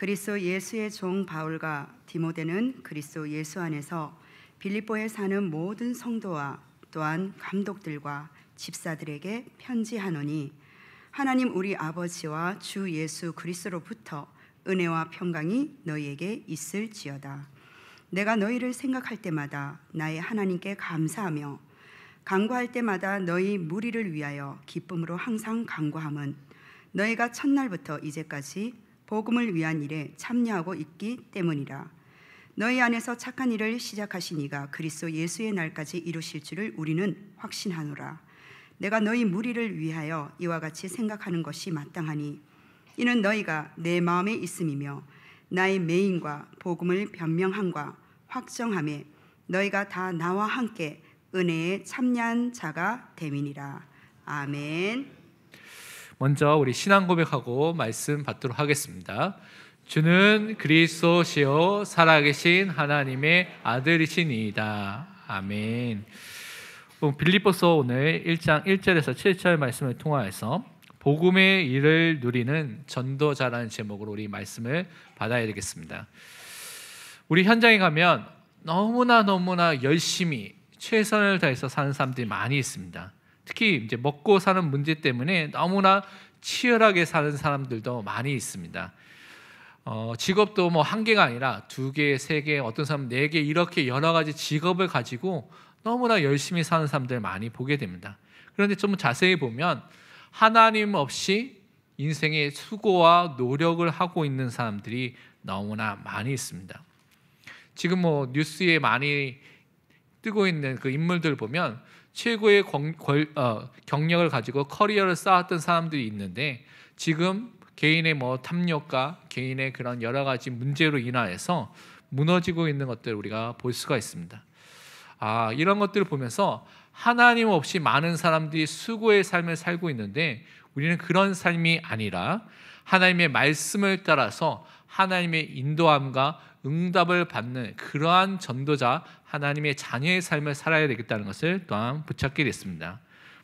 그리스도 예수의 종 바울과 디모데는 그리스도 예수 안에서 빌립보에 사는 모든 성도와 또한 감독들과 집사들에게 편지하노니, 하나님 우리 아버지와 주 예수 그리스도로부터 은혜와 평강이 너희에게 있을지어다. 내가 너희를 생각할 때마다 나의 하나님께 감사하며 간구할 때마다 너희 무리를 위하여 기쁨으로 항상 간구함은 너희가 첫날부터 이제까지 복음을 위한 일에 참여하고 있기 때문이라. 너희 안에서 착한 일을 시작하신 이가 그리스도 예수의 날까지 이루실 줄을 우리는 확신하노라. 내가 너희 무리를 위하여 이와 같이 생각하는 것이 마땅하니, 이는 너희가 내 마음에 있음이며 나의 매임과 복음을 변명함과 확정함에 너희가 다 나와 함께 은혜에 참여한 자가 됨이니라. 아멘. 먼저 우리 신앙 고백하고 말씀 받도록 하겠습니다. 주는 그리스도시요 살아계신 하나님의 아들이시니이다. 아멘. 빌립보서 오늘 1장 1절에서 7절 말씀을 통하여서 복음의 일을 누리는 전도자라는 제목으로 우리 말씀을 받아야 되겠습니다. 우리 현장에 가면 너무나 열심히 최선을 다해서 사는 사람들이 많이 있습니다. 특히 이제 먹고 사는 문제 때문에 너무나 치열하게 사는 사람들도 많이 있습니다. 직업도 뭐 한 개가 아니라 2개, 3개, 어떤 사람은 4개, 이렇게 여러 가지 직업을 가지고 너무나 열심히 사는 사람들 많이 보게 됩니다. 그런데 좀 자세히 보면 하나님 없이 인생의 수고와 노력을 하고 있는 사람들이 너무나 많이 있습니다. 지금 뭐 뉴스에 많이 뜨고 있는 그 인물들 보면 최고의 경력을 가지고 커리어를 쌓았던 사람들이 있는데, 지금 개인의 뭐 탐욕과 개인의 그런 여러 가지 문제로 인하여서 무너지고 있는 것들을 우리가 볼 수가 있습니다. 이런 것들을 보면서 하나님 없이 많은 사람들이 수고의 삶을 살고 있는데, 우리는 그런 삶이 아니라 하나님의 말씀을 따라서 하나님의 인도함과 응답을 받는 그러한 전도자, 하나님의 자녀의 삶을 살아야 되겠다는 것을 또한 붙잡게 됐습니다.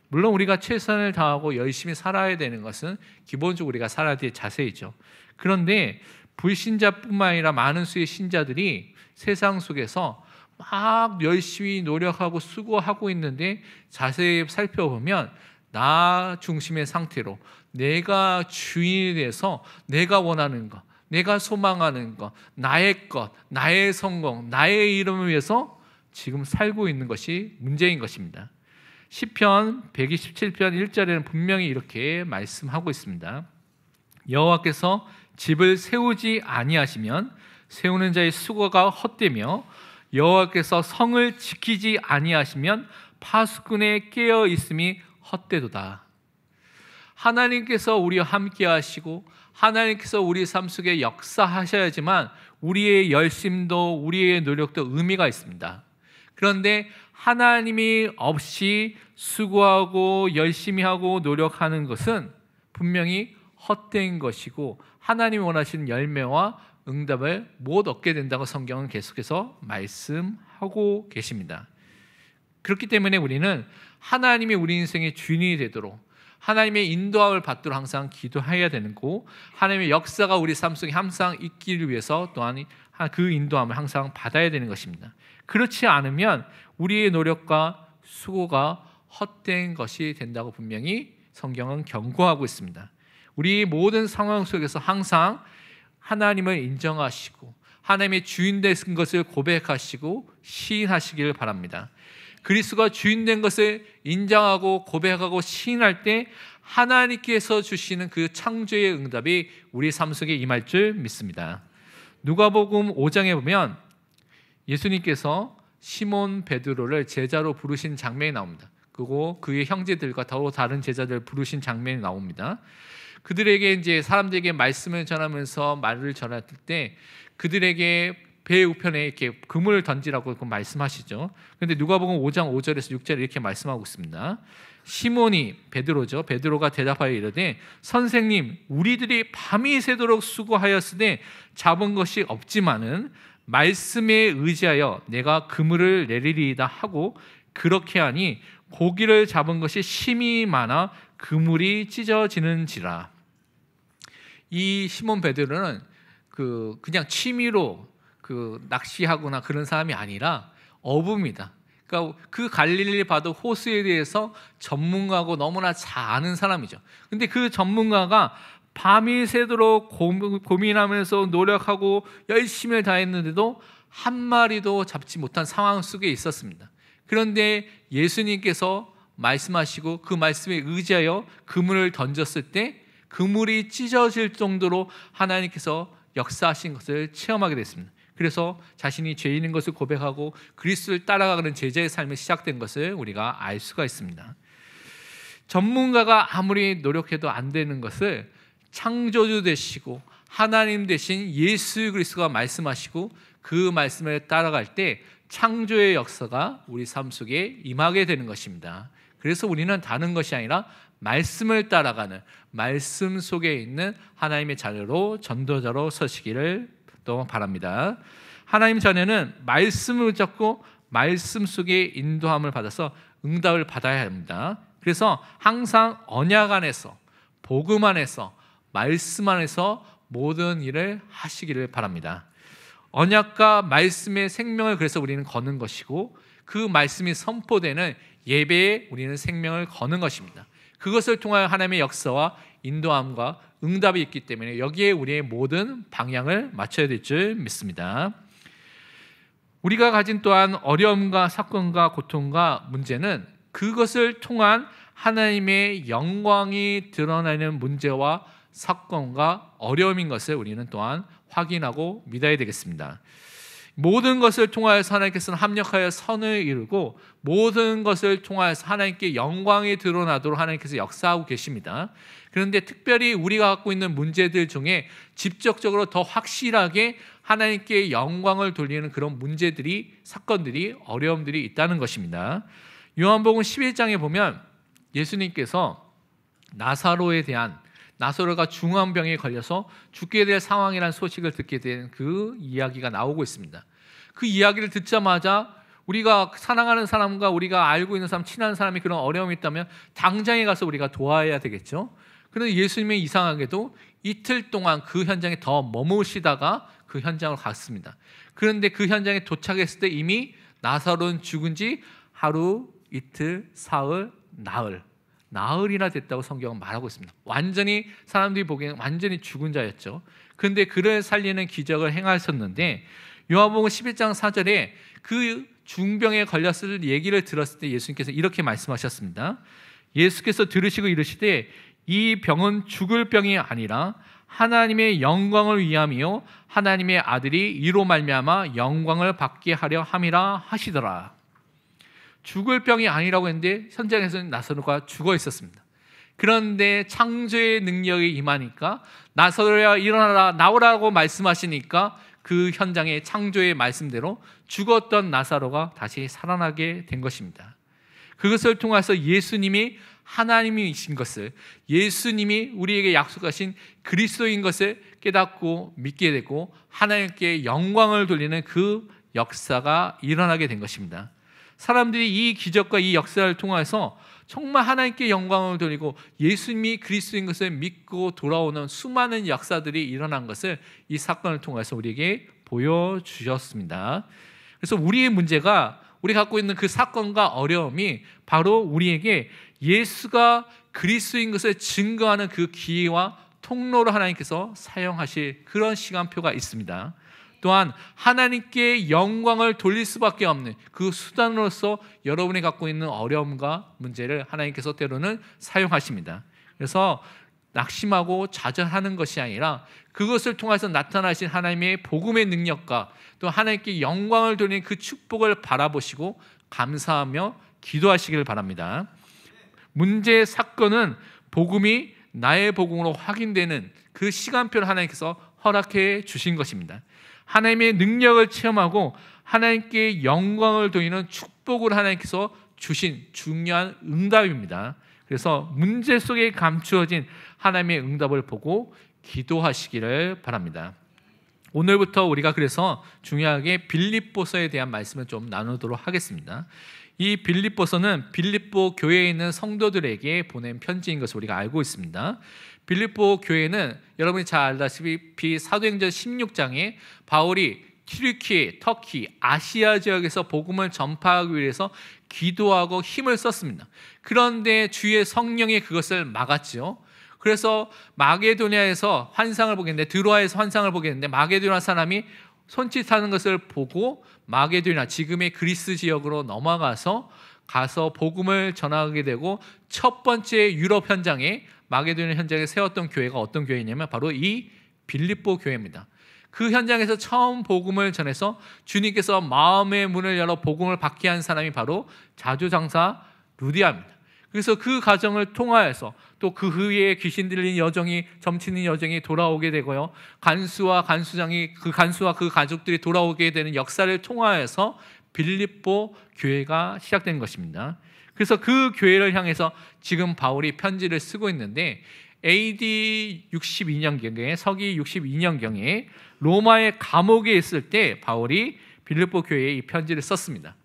물론 우리가 최선을 다하고 열심히 살아야 되는 것은 기본적으로 우리가 살아야 될 자세이죠. 그런데 불신자뿐만 아니라 많은 수의 신자들이 세상 속에서 막 열심히 노력하고 수고하고 있는데, 자세히 살펴보면 나 중심의 상태로 내가 주인이 돼서 내가 원하는 것, 내가 소망하는 것, 나의 것, 나의 성공, 나의 이름을 위해서 지금 살고 있는 것이 문제인 것입니다. 시편 127편 1절에는 분명히 이렇게 말씀하고 있습니다. 여호와께서 집을 세우지 아니하시면 세우는 자의 수고가 헛되며, 여호와께서 성을 지키지 아니하시면 파수꾼의 깨어 있음이 헛되도다. 하나님께서 우리와 함께 하시고 하나님께서 우리 삶 속에 역사하셔야지만 우리의 열심도 우리의 노력도 의미가 있습니다. 그런데 하나님이 없이 수고하고 열심히 하고 노력하는 것은 분명히 헛된 것이고, 하나님이 원하시는 열매와 응답을 못 얻게 된다고 성경은 계속해서 말씀하고 계십니다. 그렇기 때문에 우리는 하나님이 우리 인생의 주인이 되도록, 하나님의 인도함을 받도록 항상 기도해야 되는 거고, 하나님의 역사가 우리 삶 속에 항상 있기를 위해서 또한 그 인도함을 항상 받아야 되는 것입니다. 그렇지 않으면 우리의 노력과 수고가 헛된 것이 된다고 분명히 성경은 경고하고 있습니다. 우리 모든 상황 속에서 항상 하나님을 인정하시고 하나님의 주인 된 것을 고백하시고 시인하시기를 바랍니다. 그리스도가 주인 된 것을 인정하고 고백하고 시인할 때 하나님께서 주시는 그 창조의 응답이 우리 삶 속에 임할 줄 믿습니다. 누가복음 5장에 보면 예수님께서 시몬 베드로를 제자로 부르신 장면이 나옵니다. 그리고 그의 형제들과 또 다른 제자들을 부르신 장면이 나옵니다. 그들에게 이제 사람들에게 말씀을 전하면서 말을 전할 때 그들에게 배 우편에 이렇게 그물을 던지라고 말씀하시죠. 그런데 누가복음 5장 5절에서 6절에 이렇게 말씀하고 있습니다. 시몬이 베드로죠. 베드로가 대답하여 이르되 선생님, 우리들이 밤이 새도록 수고하였으되 잡은 것이 없지만은 말씀에 의지하여 내가 그물을 내리리이다 하고, 그렇게 하니 고기를 잡은 것이 심히 많아 그물이 찢어지는지라. 이 시몬 베드로는 그냥 취미로 낚시하거나 그런 사람이 아니라 어부입니다. 그러니까 그 갈릴리 바다 호수에 대해서 전문가고 너무나 잘 아는 사람이죠. 근데 그 전문가가 밤이 새도록 고민하면서 노력하고 열심히 다했는데도 한 마리도 잡지 못한 상황 속에 있었습니다. 그런데 예수님께서 말씀하시고 그 말씀에 의지하여 그물을 던졌을 때 그물이 찢어질 정도로 하나님께서 역사하신 것을 체험하게 됐습니다. 그래서 자신이 죄인인 것을 고백하고 그리스도를 따라가는 제자의 삶이 시작된 것을 우리가 알 수가 있습니다. 전문가가 아무리 노력해도 안 되는 것을 창조주 되시고 하나님 되신 예수 그리스도가 말씀하시고 그 말씀을 따라갈 때 창조의 역사가 우리 삶 속에 임하게 되는 것입니다. 그래서 우리는 다른 것이 아니라 말씀을 따라가는, 말씀 속에 있는 하나님의 자녀로, 전도자로 서시기를 또 바랍니다. 하나님 자녀는 말씀을 잡고 말씀 속에 인도함을 받아서 응답을 받아야 합니다. 그래서 항상 언약 안에서, 복음 안에서, 말씀 안에서 모든 일을 하시기를 바랍니다. 언약과 말씀의 생명을 그래서 우리는 거는 것이고, 그 말씀이 선포되는 예배에 우리는 생명을 거는 것입니다. 그것을 통하여 하나님의 역사와 인도함과 응답이 있기 때문에 여기에 우리의 모든 방향을 맞춰야 될 줄 믿습니다. 우리가 가진 또한 어려움과 사건과 고통과 문제는 그것을 통한 하나님의 영광이 드러나는 문제와 사건과 어려움인 것을 우리는 또한 확인하고 믿어야 되겠습니다. 모든 것을 통하여서 하나님께서는 합력하여 선을 이루고 모든 것을 통하여서 하나님께 영광이 드러나도록 하나님께서 역사하고 계십니다. 그런데 특별히 우리가 갖고 있는 문제들 중에 직접적으로 더 확실하게 하나님께 영광을 돌리는 그런 문제들이, 사건들이, 어려움들이 있다는 것입니다. 요한복음 11장에 보면 예수님께서 나사로가 중환병에 걸려서 죽게 될 상황이라는 소식을 듣게 된 그 이야기가 나오고 있습니다. 그 이야기를 듣자마자 우리가 사랑하는 사람과 우리가 알고 있는 사람, 친한 사람이 그런 어려움이 있다면 당장에 가서 우리가 도와야 되겠죠. 그런데 예수님은 이상하게도 이틀 동안 그 현장에 더 머무시다가 그 현장으로 갔습니다. 그런데 그 현장에 도착했을 때 이미 나사로는 죽은 지 하루, 이틀, 사흘, 나흘이나 됐다고 성경은 말하고 있습니다. 완전히 사람들이 보기에는 완전히 죽은 자였죠. 그런데 그를 살리는 기적을 행하셨는데 요한복음 11장 4절에 그 중병에 걸렸을 얘기를 들었을 때 예수님께서 이렇게 말씀하셨습니다. 예수께서 들으시고 이르시되 이 병은 죽을 병이 아니라 하나님의 영광을 위함이요 하나님의 아들이 이로 말미암아 영광을 받게 하려 함이라 하시더라. 죽을 병이 아니라고 했는데 현장에서는 나사로가 죽어 있었습니다. 그런데 창조의 능력이 임하니까 나사로야 일어나라 나오라고 말씀하시니까 그 현장의 창조의 말씀대로 죽었던 나사로가 다시 살아나게 된 것입니다. 그것을 통해서 예수님이 하나님이신 것을, 예수님이 우리에게 약속하신 그리스도인 것을 깨닫고 믿게 되고 하나님께 영광을 돌리는 그 역사가 일어나게 된 것입니다. 사람들이 이 기적과 이 역사를 통해서 정말 하나님께 영광을 돌리고 예수님이 그리스도인 것을 믿고 돌아오는 수많은 역사들이 일어난 것을 이 사건을 통해서 우리에게 보여주셨습니다. 그래서 우리의 문제가, 우리 갖고 있는 그 사건과 어려움이 바로 우리에게 예수가 그리스도인 것을 증거하는 그 기회와 통로로 하나님께서 사용하실 그런 시간표가 있습니다. 또한 하나님께 영광을 돌릴 수밖에 없는 그 수단으로서 여러분이 갖고 있는 어려움과 문제를 하나님께서 때로는 사용하십니다. 그래서 낙심하고 좌절하는 것이 아니라 그것을 통해서 나타나신 하나님의 복음의 능력과 또 하나님께 영광을 돌리는 그 축복을 바라보시고 감사하며 기도하시길 바랍니다. 문제의 사건은 복음이 나의 복음으로 확인되는 그 시간표를 하나님께서 허락해 주신 것입니다. 하나님의 능력을 체험하고 하나님께 영광을 돌리는 축복을 하나님께서 주신 중요한 응답입니다. 그래서 문제 속에 감추어진 하나님의 응답을 보고 기도하시기를 바랍니다. 오늘부터 우리가 그래서 중요하게 빌립보서에 대한 말씀을 좀 나누도록 하겠습니다. 이 빌립보서는 빌립보 교회에 있는 성도들에게 보낸 편지인 것을 우리가 알고 있습니다. 빌립보 교회는 여러분이 잘 알다시피 사도행전 16장에 바울이 튀르키예, 터키, 아시아 지역에서 복음을 전파하기 위해서 기도하고 힘을 썼습니다. 그런데 주의 성령이 그것을 막았죠. 그래서 마게도냐에서 환상을 보게 했는데, 드로아에서 환상을 보게 했는데, 마게도냐 사람이 손짓하는 것을 보고 마게도냐, 지금의 그리스 지역으로 넘어가서 복음을 전하게 되고, 첫 번째 유럽 현장에, 마게도냐 현장에 세웠던 교회가 어떤 교회냐면 바로 이 빌립보 교회입니다. 그 현장에서 처음 복음을 전해서 주님께서 마음의 문을 열어 복음을 받게 한 사람이 바로 자주장사 루디아입니다. 그래서 그 과정을 통하여서 또 그 후에 귀신 들린 여정이, 점치는 여정이 돌아오게 되고요, 간수와 그 가족들이 돌아오게 되는 역사를 통하여서 빌립보 교회가 시작된 것입니다. 그래서 그 교회를 향해서 지금 바울이 편지를 쓰고 있는데, AD 62년경에, 서기 62년경에 로마의 감옥에 있을 때 바울이 빌립보 교회에 이 편지를 썼습니다.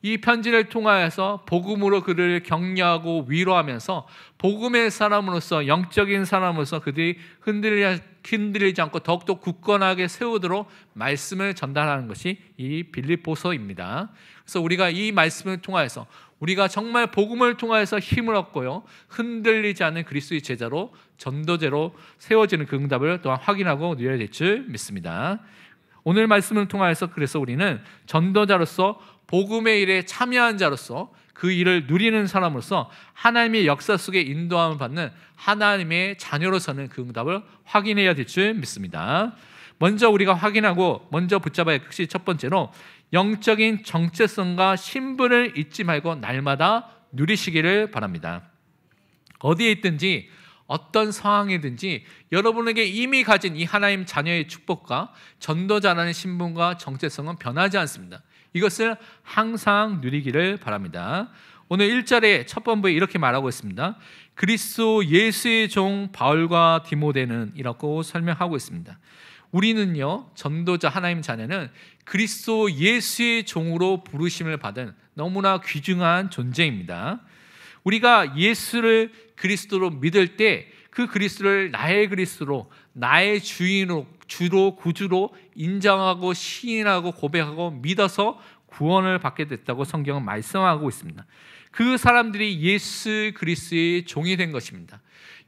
이 편지를 통하여서 복음으로 그들을 격려하고 위로하면서 복음의 사람으로서, 영적인 사람으로서 그들이 흔들리지 않고 더욱더 굳건하게 세우도록 말씀을 전달하는 것이 이 빌립보서입니다. 그래서 우리가 이 말씀을 통하여서 우리가 정말 복음을 통하여서 힘을 얻고요, 흔들리지 않는 그리스도의 제자로, 전도제로 세워지는 그 응답을 또한 확인하고 누려야 될 줄 믿습니다. 오늘 말씀을 통하여서 그래서 우리는 전도자로서, 복음의 일에 참여한 자로서, 그 일을 누리는 사람으로서 하나님의 역사 속에 인도함을 받는 하나님의 자녀로서는 그 응답을 확인해야 될 줄 믿습니다. 먼저 우리가 확인하고 먼저 붙잡아야 할 것이, 첫 번째로 영적인 정체성과 신분을 잊지 말고 날마다 누리시기를 바랍니다. 어디에 있든지 어떤 상황이든지 여러분에게 이미 가진 이 하나님 자녀의 축복과 전도자라는 신분과 정체성은 변하지 않습니다. 이것을 항상 누리기를 바랍니다. 오늘 1절에 첫 번부에 이렇게 말하고 있습니다. 그리스도 예수의 종 바울과 디모데는 이라고 설명하고 있습니다. 우리는요, 전도자 하나님 자녀는 그리스도 예수의 종으로 부르심을 받은 너무나 귀중한 존재입니다. 우리가 예수를 그리스도로 믿을 때 그 그리스도를 나의 그리스도로, 나의 주인으로, 주로, 구주로 인정하고 시인하고 고백하고 믿어서 구원을 받게 됐다고 성경은 말씀하고 있습니다. 그 사람들이 예수 그리스도의 종이 된 것입니다.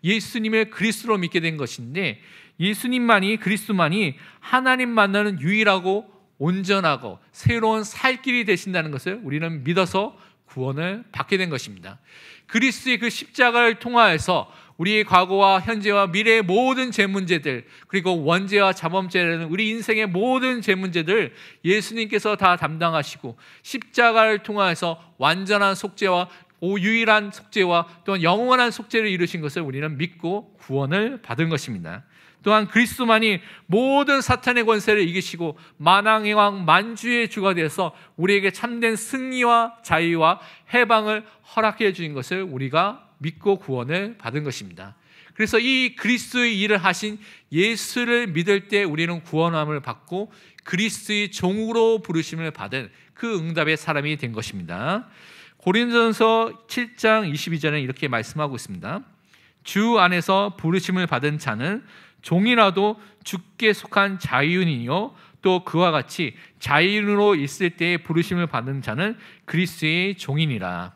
예수님을 그리스도로 믿게 된 것인데, 예수님만이, 그리스도만이 하나님 만나는 유일하고 온전하고 새로운 살 길이 되신다는 것을 우리는 믿어서 구원을 받게 된 것입니다. 그리스도의 그 십자가를 통하여서 우리의 과거와 현재와 미래의 모든 죄 문제들, 그리고 원죄와 자범죄라는 우리 인생의 모든 죄 문제들 예수님께서 다 담당하시고, 십자가를 통하여서 완전한 속죄와 유일한 속죄와 또한 영원한 속죄를 이루신 것을 우리는 믿고 구원을 받은 것입니다. 또한 그리스도만이 모든 사탄의 권세를 이기시고 만왕의 왕, 만주의 주가 되어서 우리에게 참된 승리와 자유와 해방을 허락해 주신 것을 우리가 믿고 구원을 받은 것입니다. 그래서 이 그리스도의 일을 하신 예수를 믿을 때 우리는 구원함을 받고 그리스도의 종으로 부르심을 받은 그 응답의 사람이 된 것입니다. 고린도전서 7장 22절에 이렇게 말씀하고 있습니다. 주 안에서 부르심을 받은 자는 종이라도 주께 속한 자유인이요, 또 그와 같이 자유인으로 있을 때에 부르심을 받은 자는 그리스도의 종이니라.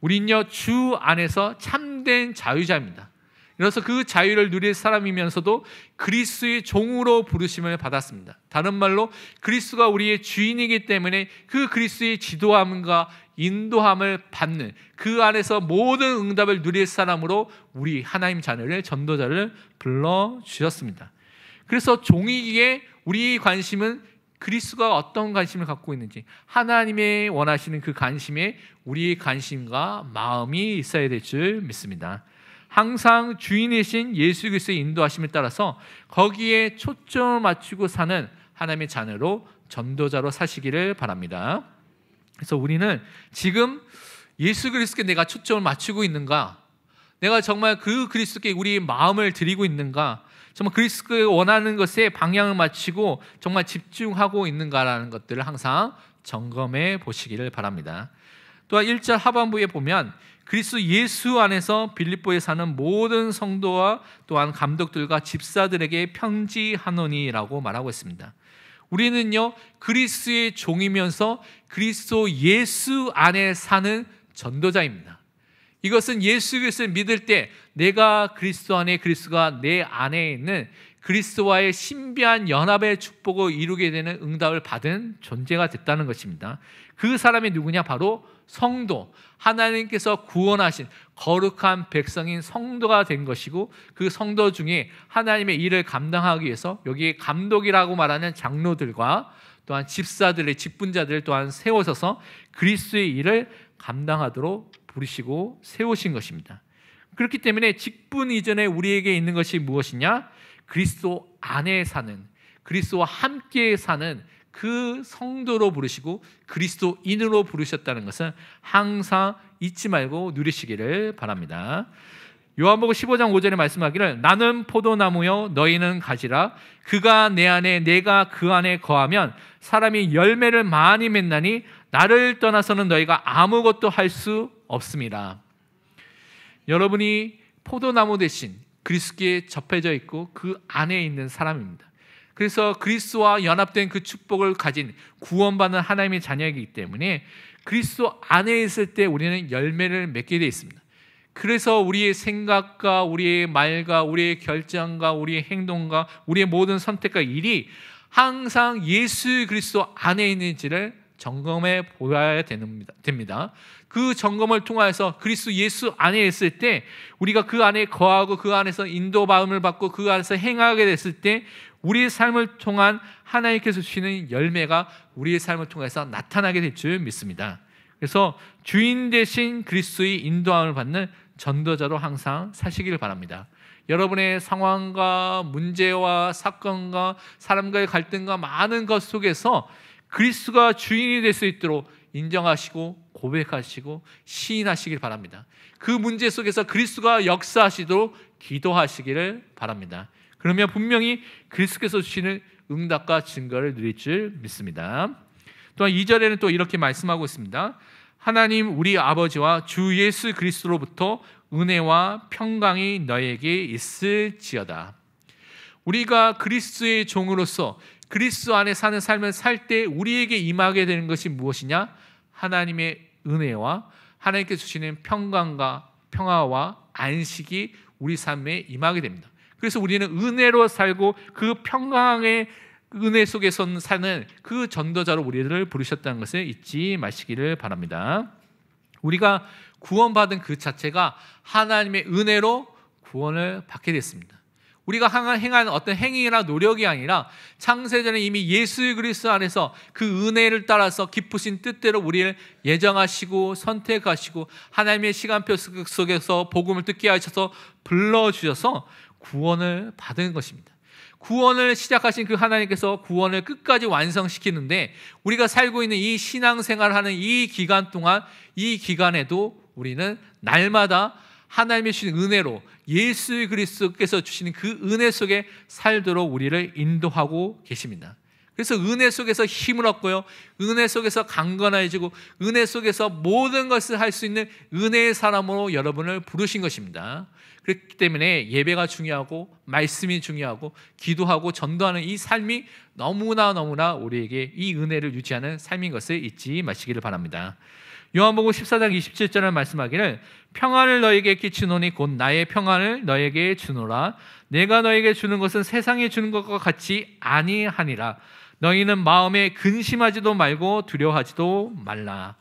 우린요, 주 안에서 참된 자유자입니다. 그래서 그 자유를 누릴 사람이면서도 그리스도의 종으로 부르심을 받았습니다. 다른 말로 그리스도가 우리의 주인이기 때문에 그 그리스도의 지도함과 인도함을 받는, 그 안에서 모든 응답을 누릴 사람으로 우리 하나님 자녀를, 전도자를 불러주셨습니다. 그래서 종이기에 우리의 관심은 그리스도가 어떤 관심을 갖고 있는지, 하나님의 원하시는 그 관심에 우리의 관심과 마음이 있어야 될 줄 믿습니다. 항상 주인이신 예수 그리스도의 인도하심에 따라서 거기에 초점을 맞추고 사는 하나님의 자녀로, 전도자로 사시기를 바랍니다. 그래서 우리는 지금 예수 그리스도께 내가 초점을 맞추고 있는가? 내가 정말 그 그리스도께 우리의 마음을 드리고 있는가? 정말 그리스도가 원하는 것에 방향을 맞추고 정말 집중하고 있는가라는 것들을 항상 점검해 보시기를 바랍니다. 또한 1절 하반부에 보면 그리스도 예수 안에서 빌립보에 사는 모든 성도와 또한 감독들과 집사들에게 편지하노니라고 말하고 있습니다. 우리는요, 그리스도의 종이면서 그리스도 예수 안에 사는 전도자입니다. 이것은 예수 그리스도를 믿을 때 내가 그리스도 안에, 그리스도가 내 안에 있는 그리스도와의 신비한 연합의 축복을 이루게 되는 응답을 받은 존재가 됐다는 것입니다. 그 사람이 누구냐? 바로 성도, 하나님께서 구원하신 거룩한 백성인 성도가 된 것이고, 그 성도 중에 하나님의 일을 감당하기 위해서 여기 감독이라고 말하는 장로들과 또한 집사들의 직분자들을 또한 세우셔서 그리스도의 일을 감당하도록 부르시고 세우신 것입니다. 그렇기 때문에 직분 이전에 우리에게 있는 것이 무엇이냐? 그리스도 안에 사는, 그리스도와 함께 사는 그 성도로 부르시고 그리스도인으로 부르셨다는 것은 항상 잊지 말고 누리시기를 바랍니다. 요한복음 15장 5절에 말씀하기를 나는 포도나무요 너희는 가지라 그가 내 안에 내가 그 안에 거하면 사람이 열매를 많이 맺나니 나를 떠나서는 너희가 아무것도 할 수 없습니다. 여러분이 포도나무 대신 그리스도께 접해져 있고 그 안에 있는 사람입니다. 그래서 그리스도와 연합된 그 축복을 가진 구원받는 하나님의 자녀이기 때문에 그리스도 안에 있을 때 우리는 열매를 맺게 되어 있습니다. 그래서 우리의 생각과 우리의 말과 우리의 결정과 우리의 행동과 우리의 모든 선택과 일이 항상 예수 그리스도 안에 있는지를 점검해 보아야 됩니다. 그 점검을 통해서 그리스도 예수 안에 있을 때 우리가 그 안에 거하고 그 안에서 인도받음을 받고 그 안에서 행하게 됐을 때 우리의 삶을 통한 하나님께서 주시는 열매가 우리의 삶을 통해서 나타나게 될 줄 믿습니다. 그래서 주인 대신 그리스도의 인도함을 받는 전도자로 항상 사시길 바랍니다. 여러분의 상황과 문제와 사건과 사람과의 갈등과 많은 것 속에서 그리스도가 주인이 될 수 있도록 인정하시고 고백하시고 시인하시길 바랍니다. 그 문제 속에서 그리스도가 역사하시도록 기도하시기를 바랍니다. 그러면 분명히 그리스도께서 주시는 응답과 증거를 누릴 줄 믿습니다. 또한 2절에는 또 이렇게 말씀하고 있습니다. 하나님 우리 아버지와 주 예수 그리스도로부터 은혜와 평강이 너에게 있을지어다. 우리가 그리스도의 종으로서 그리스도 안에 사는 삶을 살 때 우리에게 임하게 되는 것이 무엇이냐? 하나님의 은혜와 하나님께서 주시는 평강과 평화와 안식이 우리 삶에 임하게 됩니다. 그래서 우리는 은혜로 살고 그 평강의 은혜 속에서 사는 그 전도자로 우리를 부르셨다는 것을 잊지 마시기를 바랍니다. 우리가 구원받은 그 자체가 하나님의 은혜로 구원을 받게 됐습니다. 우리가 행한 어떤 행위나 노력이 아니라 창세전에 이미 예수 그리스도 안에서 그 은혜를 따라서 깊으신 뜻대로 우리를 예정하시고 선택하시고 하나님의 시간표 속에서 복음을 듣게 하셔서 불러주셔서 구원을 받은 것입니다. 구원을 시작하신 그 하나님께서 구원을 끝까지 완성시키는데 우리가 살고 있는 이 신앙생활하는 이 기간 동안 이 기간에도 우리는 날마다 하나님의 주신 은혜로 예수 그리스도께서 주시는 그 은혜 속에 살도록 우리를 인도하고 계십니다. 그래서 은혜 속에서 힘을 얻고요, 은혜 속에서 강건해지고 은혜 속에서 모든 것을 할 수 있는 은혜의 사람으로 여러분을 부르신 것입니다. 그렇기 때문에 예배가 중요하고 말씀이 중요하고 기도하고 전도하는 이 삶이 너무나 우리에게 이 은혜를 유지하는 삶인 것을 잊지 마시기를 바랍니다. 요한복음 14장 27절에 말씀하기를 평안을 너에게 끼치노니 곧 나의 평안을 너에게 주노라. 내가 너에게 주는 것은 세상에 주는 것과 같이 아니하니라. 너희는 마음에 근심하지도 말고 두려워하지도 말라.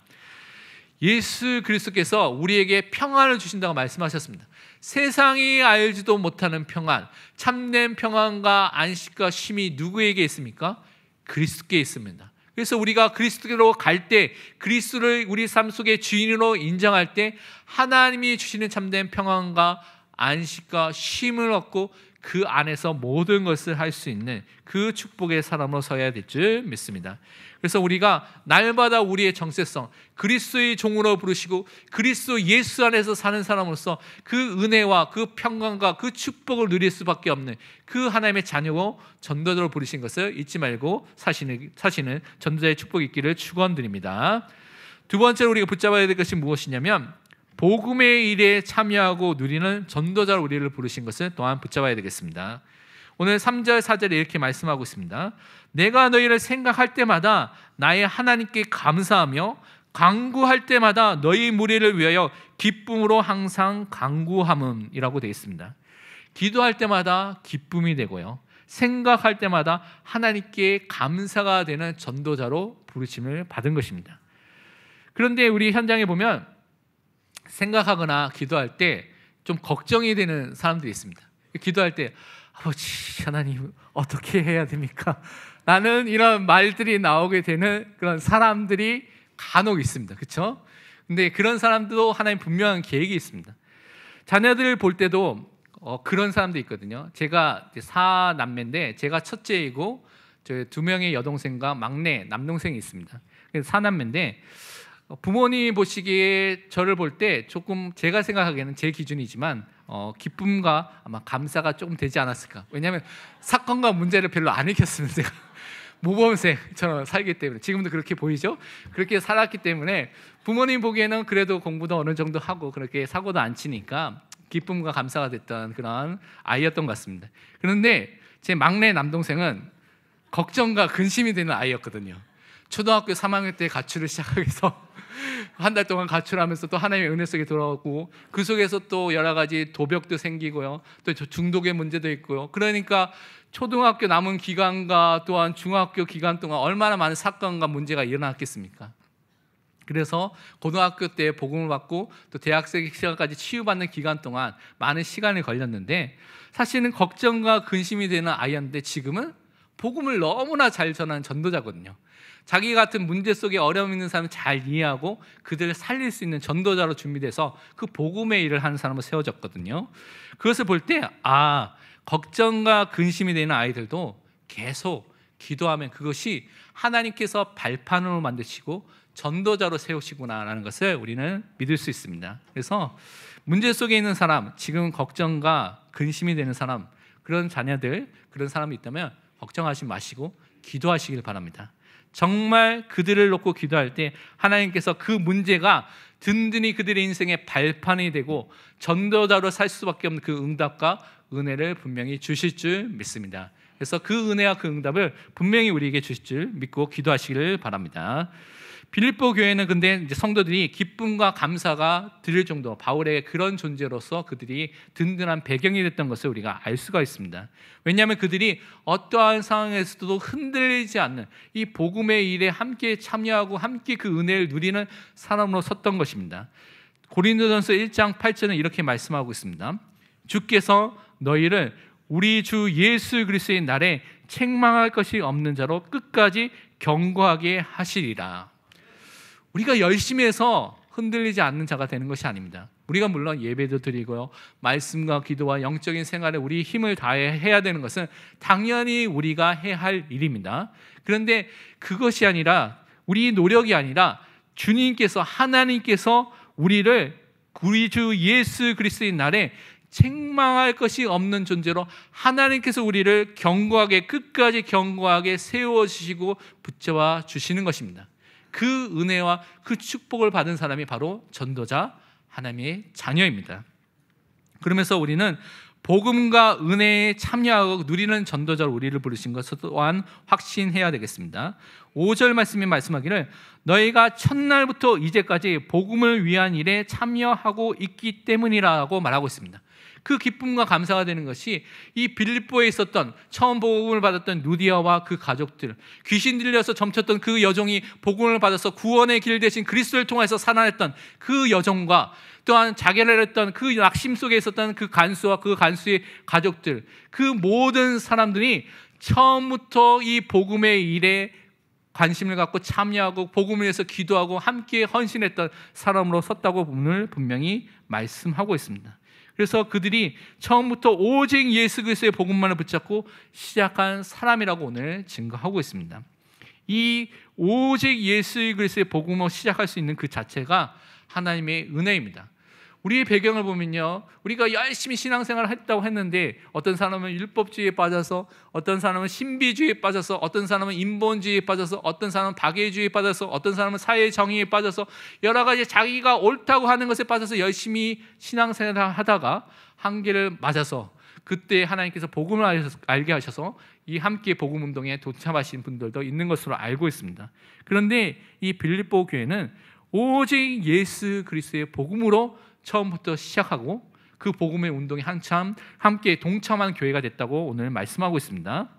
예수 그리스도께서 우리에게 평안을 주신다고 말씀하셨습니다. 세상이 알지도 못하는 평안, 참된 평안과 안식과 쉼이 누구에게 있습니까? 그리스도께 있습니다. 그래서 우리가 그리스도로 갈 때, 그리스도를 우리 삶 속의 주인으로 인정할 때 하나님이 주시는 참된 평안과 안식과 쉼을 얻고 그 안에서 모든 것을 할 수 있는 그 축복의 사람으로 서야 될 줄 믿습니다. 그래서 우리가 날마다 우리의 정체성, 그리스도의 종으로 부르시고 그리스도 예수 안에서 사는 사람으로서 그 은혜와 그 평강과 그 축복을 누릴 수밖에 없는 그 하나님의 자녀고 전도자로 부르신 것을 잊지 말고 사시는 전도자의 축복이 있기를 축원드립니다. 두 번째로 우리가 붙잡아야 될 것이 무엇이냐면 복음의 일에 참여하고 누리는 전도자로 우리를 부르신 것을 또한 붙잡아야 되겠습니다. 오늘 3절 4절에 이렇게 말씀하고 있습니다. 내가 너희를 생각할 때마다 나의 하나님께 감사하며 간구할 때마다 너희 무리를 위하여 기쁨으로 항상 간구함이라고 되어 있습니다. 기도할 때마다 기쁨이 되고요, 생각할 때마다 하나님께 감사가 되는 전도자로 부르심을 받은 것입니다. 그런데 우리 현장에 보면 생각하거나 기도할 때 좀 걱정이 되는 사람들이 있습니다. 기도할 때 아버지 하나님 어떻게 해야 됩니까? 라는 이런 말들이 나오게 되는 그런 사람들이 간혹 있습니다. 그렇죠? 근데 그런 사람들도 하나님 분명한 계획이 있습니다. 자녀들 볼 때도 그런 사람도 있거든요. 제가 4남매인데 제가 첫째이고 저 2명의 여동생과 막내 남동생이 있습니다. 4남매인데 부모님 보시기에 저를 볼 때 조금 제가 생각하기에는 제 기준이지만 기쁨과 아마 감사가 조금 되지 않았을까. 왜냐하면 사건과 문제를 별로 안 일으켰습니다. 제가 모범생처럼 살기 때문에 지금도 그렇게 보이죠? 그렇게 살았기 때문에 부모님 보기에는 그래도 공부도 어느 정도 하고 그렇게 사고도 안 치니까 기쁨과 감사가 됐던 그런 아이였던 것 같습니다. 그런데 제 막내 남동생은 걱정과 근심이 되는 아이였거든요. 초등학교 3학년 때 가출을 시작해서 한 달 동안 가출하면서 또 하나님의 은혜 속에 돌아오고 그 속에서 또 여러 가지 도벽도 생기고요, 또 중독의 문제도 있고요. 그러니까 초등학교 남은 기간과 또한 중학교 기간 동안 얼마나 많은 사건과 문제가 일어났겠습니까? 그래서 고등학교 때 복음을 받고 또 대학생 시간까지 치유받는 기간 동안 많은 시간이 걸렸는데 사실은 걱정과 근심이 되는 아이였는데 지금은 복음을 너무나 잘 전하는 전도자거든요. 자기 같은 문제 속에 어려움 있는 사람을 잘 이해하고 그들을 살릴 수 있는 전도자로 준비돼서 그 복음의 일을 하는 사람으로 세워졌거든요. 그것을 볼 때 걱정과 근심이 되는 아이들도 계속 기도하면 그것이 하나님께서 발판으로 만드시고 전도자로 세우시구나라는 것을 우리는 믿을 수 있습니다. 그래서 문제 속에 있는 사람, 지금 걱정과 근심이 되는 사람, 그런 자녀들, 그런 사람이 있다면 걱정하지 마시고 기도하시길 바랍니다. 정말 그들을 놓고 기도할 때 하나님께서 그 문제가 든든히 그들의 인생의 발판이 되고 전도자로 살 수밖에 없는 그 응답과 은혜를 분명히 주실 줄 믿습니다. 그래서 그 은혜와 그 응답을 분명히 우리에게 주실 줄 믿고 기도하시기를 바랍니다. 빌립보 교회는 근데 이제 성도들이 기쁨과 감사가 들릴 정도 바울의 그런 존재로서 그들이 든든한 배경이 됐던 것을 우리가 알 수가 있습니다. 왜냐하면 그들이 어떠한 상황에서도 흔들리지 않는 이 복음의 일에 함께 참여하고 함께 그 은혜를 누리는 사람으로 섰던 것입니다. 고린도전서 1장 8절은 이렇게 말씀하고 있습니다. 주께서 너희를 우리 주 예수 그리스도의 날에 책망할 것이 없는 자로 끝까지 경고하게 하시리라. 우리가 열심히 해서 흔들리지 않는 자가 되는 것이 아닙니다. 우리가 물론 예배도 드리고요, 말씀과 기도와 영적인 생활에 우리 힘을 다해야 되는 것은 당연히 우리가 해야 할 일입니다. 그런데 그것이 아니라, 우리 노력이 아니라 주님께서, 하나님께서 우리를 우리 주 예수 그리스도의 날에 책망할 것이 없는 존재로 하나님께서 우리를 견고하게, 끝까지 견고하게 세워주시고 붙잡아 주시는 것입니다. 그 은혜와 그 축복을 받은 사람이 바로 전도자, 하나님의 자녀입니다. 그러면서 우리는 복음과 은혜에 참여하고 누리는 전도자로 우리를 부르신 것을 또한 확신해야 되겠습니다. 5절 말씀이 말씀하기를 너희가 첫날부터 이제까지 복음을 위한 일에 참여하고 있기 때문이라고 말하고 있습니다. 그 기쁨과 감사가 되는 것이 이 빌립보에 있었던 처음 복음을 받았던 루디아와 그 가족들, 귀신 들려서 점쳤던 그 여종이 복음을 받아서 구원의 길 대신 그리스도를 통해서 살아냈던 그 여종과 또한 자결을 했던 그 낙심 속에 있었던 그 간수와 그 간수의 가족들, 그 모든 사람들이 처음부터 이 복음의 일에 관심을 갖고 참여하고 복음을 위해서 기도하고 함께 헌신했던 사람으로 섰다고 오늘 분명히 말씀하고 있습니다. 그래서 그들이 처음부터 오직 예수 그리스도의 복음만을 붙잡고 시작한 사람이라고 오늘 증거하고 있습니다. 이 오직 예수 그리스도의 복음으로 시작할 수 있는 그 자체가 하나님의 은혜입니다. 우리의 배경을 보면요, 우리가 열심히 신앙생활을 했다고 했는데 어떤 사람은 율법주의에 빠져서, 어떤 사람은 신비주의에 빠져서, 어떤 사람은 인본주의에 빠져서, 어떤 사람은 박애주의에 빠져서, 어떤 사람은 사회정의에 빠져서 여러 가지 자기가 옳다고 하는 것에 빠져서 열심히 신앙생활을 하다가 한계를 맞아서 그때 하나님께서 복음을 알게 하셔서 이 함께 복음 운동에 동참하신 분들도 있는 것으로 알고 있습니다. 그런데 이 빌립보 교회는 오직 예수 그리스도의 복음으로 처음부터 시작하고 그 복음의 운동에 한참 함께 동참한 교회가 됐다고 오늘 말씀하고 있습니다.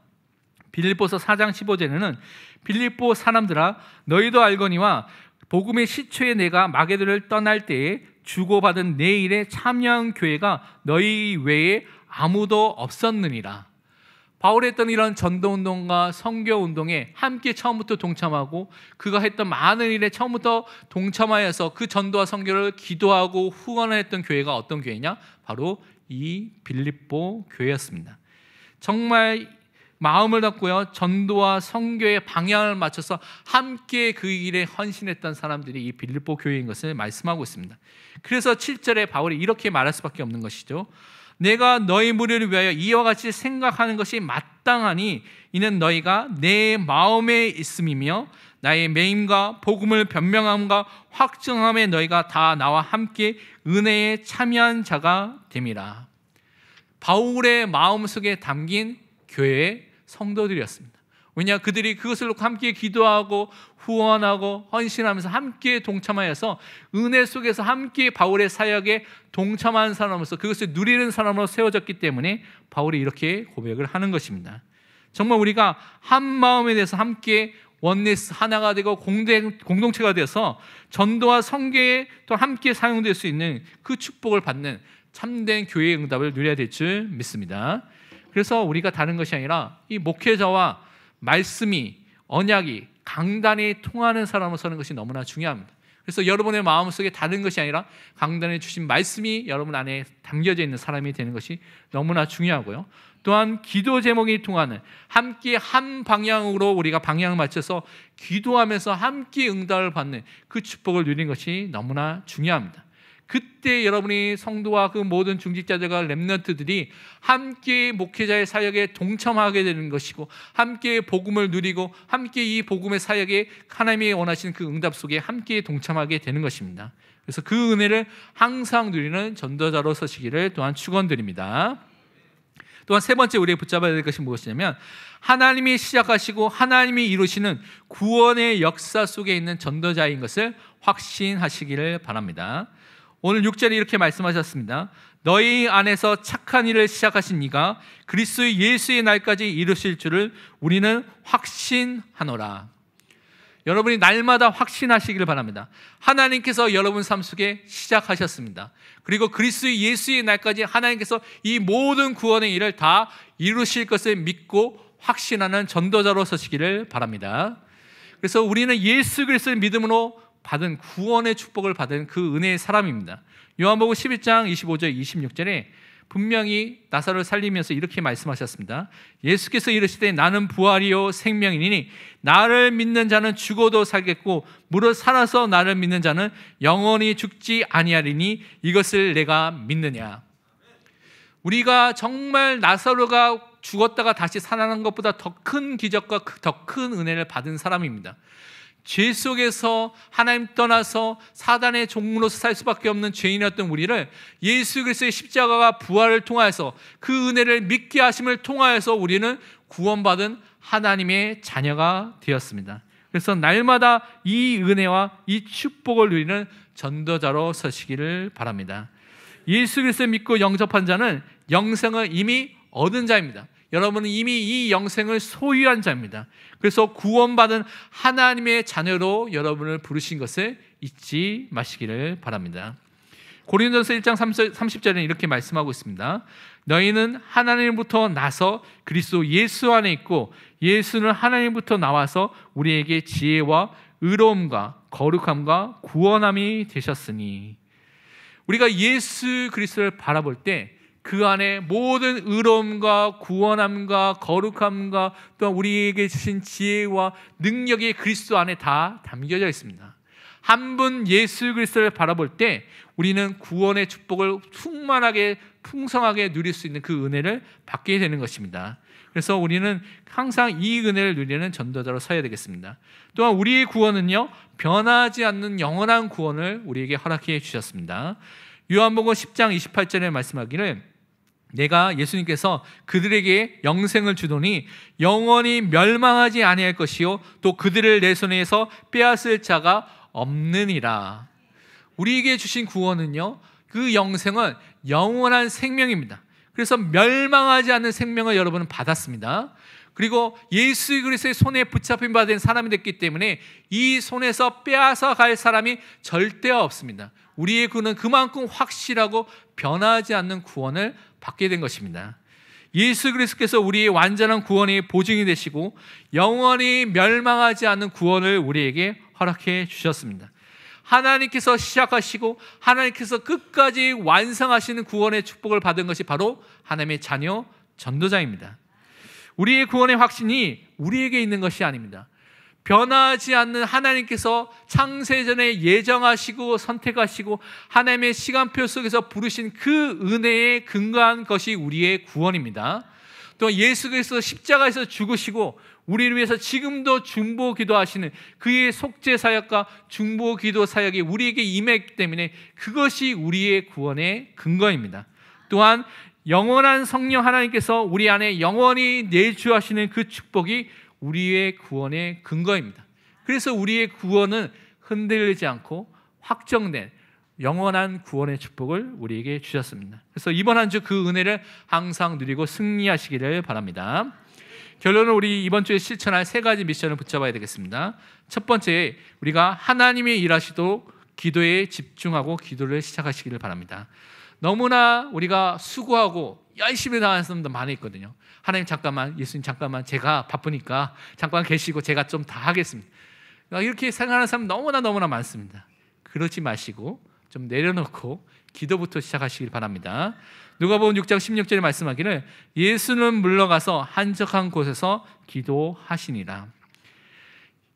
빌립보서 4장 15절에는 빌립보 사람들아 너희도 알거니와 복음의 시초에 내가 마게도를 떠날 때에 주고받은 내 일에 참여한 교회가 너희 외에 아무도 없었느니라. 바울이 했던 이런 전도운동과 선교운동에 함께 처음부터 동참하고 그가 했던 많은 일에 처음부터 동참하여서 그 전도와 선교를 기도하고 후원했던 교회가 어떤 교회냐? 바로 이 빌립보 교회였습니다. 정말 마음을 갖고요, 전도와 선교의 방향을 맞춰서 함께 그 일에 헌신했던 사람들이 이 빌립보 교회인 것을 말씀하고 있습니다. 그래서 7절에 바울이 이렇게 말할 수밖에 없는 것이죠. 내가 너희 무리를 위하여 이와 같이 생각하는 것이 마땅하니 이는 너희가 내 마음에 있음이며 나의 매임과 복음을 변명함과 확증함에 너희가 다 나와 함께 은혜에 참여한 자가 됨이라. 바울의 마음속에 담긴 교회의 성도들이었습니다. 왜냐, 그들이 그것을 놓고 함께 기도하고 후원하고 헌신하면서 함께 동참하여서 은혜 속에서 함께 바울의 사역에 동참하는 사람으로서 그것을 누리는 사람으로 세워졌기 때문에 바울이 이렇게 고백을 하는 것입니다. 정말 우리가 한 마음에 대해서 함께 원네스 하나가 되고 공동체가 되어서 전도와 선교에 또 함께 사용될 수 있는 그 축복을 받는 참된 교회의 응답을 누려야 될 줄 믿습니다. 그래서 우리가 다른 것이 아니라 이 목회자와 말씀이, 언약이, 강단이 통하는 사람으로 서는 것이 너무나 중요합니다. 그래서 여러분의 마음속에 다른 것이 아니라 강단에 주신 말씀이 여러분 안에 담겨져 있는 사람이 되는 것이 너무나 중요하고요. 또한 기도 제목이 통하는, 함께 한 방향으로 우리가 방향을 맞춰서 기도하면서 함께 응답을 받는 그 축복을 누리는 것이 너무나 중요합니다. 그때 여러분이 성도와 그 모든 중직자들과 렘넌트들이 함께 목회자의 사역에 동참하게 되는 것이고 함께 복음을 누리고 함께 이 복음의 사역에 하나님이 원하시는 그 응답 속에 함께 동참하게 되는 것입니다. 그래서 그 은혜를 항상 누리는 전도자로 서시기를 또한 축원드립니다. 또한 세 번째 우리가 붙잡아야 될 것이 무엇이냐면 하나님이 시작하시고 하나님이 이루시는 구원의 역사 속에 있는 전도자인 것을 확신하시기를 바랍니다. 오늘 6절에 이렇게 말씀하셨습니다. 너희 안에서 착한 일을 시작하신 이가 그리스도 예수의 날까지 이루실 줄을 우리는 확신하노라. 여러분이 날마다 확신하시기를 바랍니다. 하나님께서 여러분 삶 속에 시작하셨습니다. 그리고 그리스도 예수의 날까지 하나님께서 이 모든 구원의 일을 다 이루실 것을 믿고 확신하는 전도자로 서시기를 바랍니다. 그래서 우리는 예수 그리스도를 믿음으로 받은 구원의 축복을 받은 그 은혜의 사람입니다. 요한복음 11장 25절 26절에 분명히 나사로를 살리면서 이렇게 말씀하셨습니다. 예수께서 이르시되 나는 부활이요 생명이니 나를 믿는 자는 죽어도 살겠고 무릇 살아서 나를 믿는 자는 영원히 죽지 아니하리니 이것을 내가 믿느냐. 우리가 정말 나사로가 죽었다가 다시 살아난 것보다 더 큰 기적과 더 큰 은혜를 받은 사람입니다. 죄 속에서 하나님 떠나서 사단의 종으로서 살 수밖에 없는 죄인이었던 우리를 예수 그리스도의 십자가와 부활을 통하여서 그 은혜를 믿게 하심을 통하여서 우리는 구원받은 하나님의 자녀가 되었습니다. 그래서 날마다 이 은혜와 이 축복을 누리는 전도자로 서시기를 바랍니다. 예수 그리스도를 믿고 영접한 자는 영생을 이미 얻은 자입니다. 여러분은 이미 이 영생을 소유한 자입니다. 그래서 구원받은 하나님의 자녀로 여러분을 부르신 것을 잊지 마시기를 바랍니다. 고린도전서 1장 30절에는 이렇게 말씀하고 있습니다. 너희는 하나님부터 나서 그리스도 예수 안에 있고 예수는 하나님부터 나와서 우리에게 지혜와 의로움과 거룩함과 구원함이 되셨으니. 우리가 예수 그리스도를 바라볼 때 그 안에 모든 의로움과 구원함과 거룩함과 또한 우리에게 주신 지혜와 능력이 그리스도 안에 다 담겨져 있습니다. 한 분 예수 그리스도를 바라볼 때 우리는 구원의 축복을 충만하게 풍성하게 누릴 수 있는 그 은혜를 받게 되는 것입니다. 그래서 우리는 항상 이 은혜를 누리는 전도자로 서야 되겠습니다. 또한 우리의 구원은요, 변하지 않는 영원한 구원을 우리에게 허락해 주셨습니다. 요한복음 10장 28절에 말씀하기를 내가 예수님께서 그들에게 영생을 주더니 영원히 멸망하지 아니할 것이요 또 그들을 내 손에서 빼앗을 자가 없느니라. 우리에게 주신 구원은요, 그 영생은 영원한 생명입니다. 그래서 멸망하지 않는 생명을 여러분은 받았습니다. 그리고 예수 그리스도의 손에 붙잡힌 바 된 사람이 됐기 때문에 이 손에서 빼앗아 갈 사람이 절대 없습니다. 우리의 구원은 그만큼 확실하고 변하지 않는 구원을 받게 된 것입니다. 예수 그리스도께서 우리의 완전한 구원의 보증이 되시고 영원히 멸망하지 않는 구원을 우리에게 허락해 주셨습니다. 하나님께서 시작하시고 하나님께서 끝까지 완성하시는 구원의 축복을 받은 것이 바로 하나님의 자녀 전도자입니다. 우리의 구원의 확신이 우리에게 있는 것이 아닙니다. 변하지 않는 하나님께서 창세전에 예정하시고 선택하시고 하나님의 시간표 속에서 부르신 그 은혜에 근거한 것이 우리의 구원입니다. 또 예수 그리스도 십자가에서 죽으시고 우리를 위해서 지금도 중보 기도하시는 그의 속죄 사역과 중보 기도 사역이 우리에게 임했기 때문에 그것이 우리의 구원의 근거입니다. 또한 영원한 성령 하나님께서 우리 안에 영원히 내주하시는 그 축복이 우리의 구원의 근거입니다. 그래서 우리의 구원은 흔들리지 않고 확정된 영원한 구원의 축복을 우리에게 주셨습니다. 그래서 이번 한 주 그 은혜를 항상 누리고 승리하시기를 바랍니다. 결론은 우리 이번 주에 실천할 세 가지 미션을 붙잡아야 되겠습니다. 첫 번째, 우리가 하나님이 일하시도록 기도에 집중하고 기도를 시작하시기를 바랍니다. 너무나 우리가 수고하고 열심히 나가는 사람도 많이 있거든요. 하나님 잠깐만, 예수님 잠깐만, 제가 바쁘니까 잠깐 계시고 제가 좀 다 하겠습니다. 이렇게 생각하는 사람 너무나 많습니다. 그러지 마시고 좀 내려놓고 기도부터 시작하시길 바랍니다. 누가복음 6장 16절에 말씀하기를 예수는 물러가서 한적한 곳에서 기도하시니라.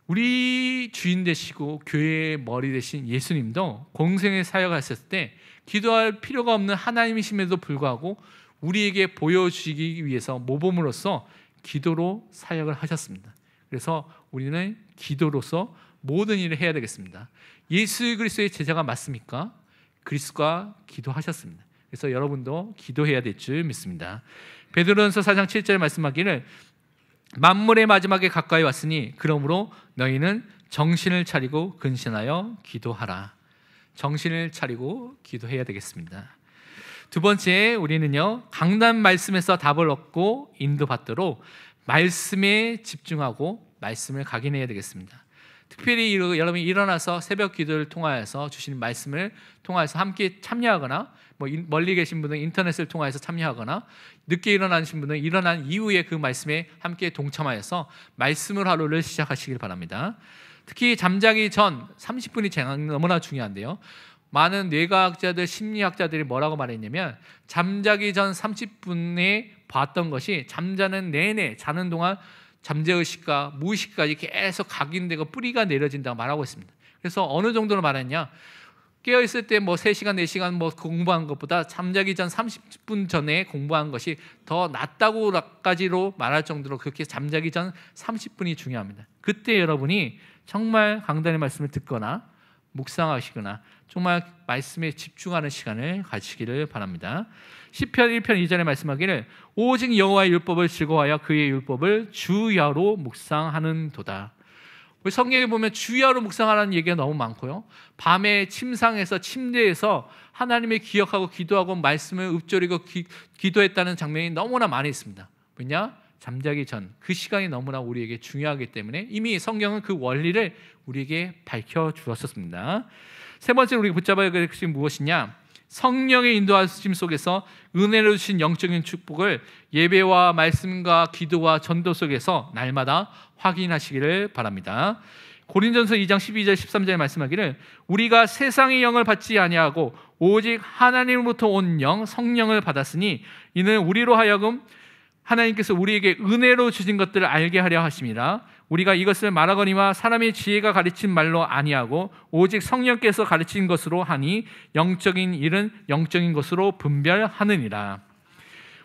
우리 주인 되시고 교회의 머리 되신 예수님도 공생의 사역하셨을 때 기도할 필요가 없는 하나님이심에도 불구하고 우리에게 보여주시기 위해서 모범으로서 기도로 사역을 하셨습니다. 그래서 우리는 기도로서 모든 일을 해야 되겠습니다. 예수 그리스도의 제자가 맞습니까? 그리스도가 기도하셨습니다. 그래서 여러분도 기도해야 될 줄 믿습니다. 베드로전서 4장 7절에 말씀하기를 만물의 마지막에 가까이 왔으니 그러므로 너희는 정신을 차리고 근신하여 기도하라. 정신을 차리고 기도해야 되겠습니다. 두 번째, 우리는요, 강단 말씀에서 답을 얻고 인도받도록 말씀에 집중하고 말씀을 각인해야 되겠습니다. 특별히 여러분이 일어나서 새벽 기도를 통하여서 주신 말씀을 통하여서 함께 참여하거나 멀리 계신 분은 인터넷을 통해서 참여하거나 늦게 일어나신 분은 일어난 이후에 그 말씀에 함께 동참하여서 말씀을 하루를 시작하시길 바랍니다. 특히 잠자기 전 30분이 너무나 중요한데요. 많은 뇌과학자들, 심리학자들이 뭐라고 말했냐면 잠자기 전 30분에 봤던 것이 잠자는 내내 자는 동안 잠재의식과 무의식까지 계속 각인되고 뿌리가 내려진다고 말하고 있습니다. 그래서 어느 정도로 말했냐, 깨어있을 때 3시간, 4시간 공부한 것보다 잠자기 전 30분 전에 공부한 것이 더 낫다고까지로 말할 정도로 그렇게 잠자기 전 30분이 중요합니다. 그때 여러분이 정말 강단의 말씀을 듣거나 묵상하시거나 정말 말씀에 집중하는 시간을 가지시기를 바랍니다. 시편 1편 2절에 말씀하기를 오직 여호와의 율법을 즐거워하여 그의 율법을 주야로 묵상하는도다. 우리 성경에 보면 주야로 묵상하라는 얘기가 너무 많고요. 밤에 침상에서 침대에서 하나님을 기억하고 기도하고 말씀을 읊조리고 기도했다는 장면이 너무나 많이 있습니다. 왜냐? 잠자기 전 그 시간이 너무나 우리에게 중요하기 때문에 이미 성경은 그 원리를 우리에게 밝혀주었습니다. 세 번째로 우리가 붙잡아야 할 것이 무엇이냐? 성령의 인도하심 속에서 은혜를 주신 영적인 축복을 예배와 말씀과 기도와 전도 속에서 날마다 확인하시기를 바랍니다. 고린전서 2장 12절 13절에 말씀하기를 우리가 세상의 영을 받지 아니하고 오직 하나님으로부터 온 영 성령을 받았으니 이는 우리로 하여금 하나님께서 우리에게 은혜로 주신 것들을 알게 하려 하심이라. 우리가 이것을 말하거니와 사람의 지혜가 가르친 말로 아니하고 오직 성령께서 가르친 것으로 하니 영적인 일은 영적인 것으로 분별하느니라.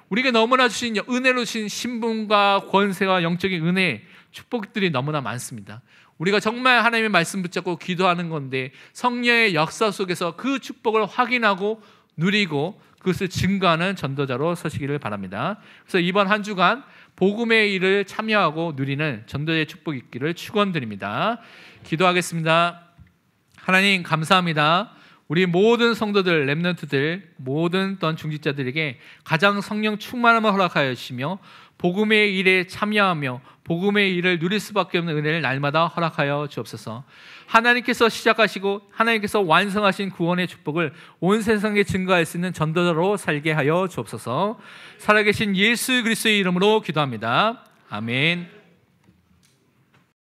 우리에게 너무나 주신 은혜로 주신 신분과 권세와 영적인 은혜, 축복들이 너무나 많습니다. 우리가 정말 하나님의 말씀 붙잡고 기도하는 건데 성령의 역사 속에서 그 축복을 확인하고 누리고 그것을 증거하는 전도자로 서시기를 바랍니다. 그래서 이번 한 주간 복음의 일을 참여하고 누리는 전도자의 축복이 있기를 축원드립니다. 기도하겠습니다. 하나님 감사합니다. 우리 모든 성도들, 렘넌트들, 모든 떤 중직자들에게 가장 성령 충만함을 허락하여 주시며 복음의 일에 참여하며 복음의 일을 누릴 수밖에 없는 은혜를 날마다 허락하여 주옵소서. 하나님께서 시작하시고 하나님께서 완성하신 구원의 축복을 온 세상에 증거할 수 있는 전도자로 살게 하여 주옵소서. 살아계신 예수 그리스도의 이름으로 기도합니다. 아멘.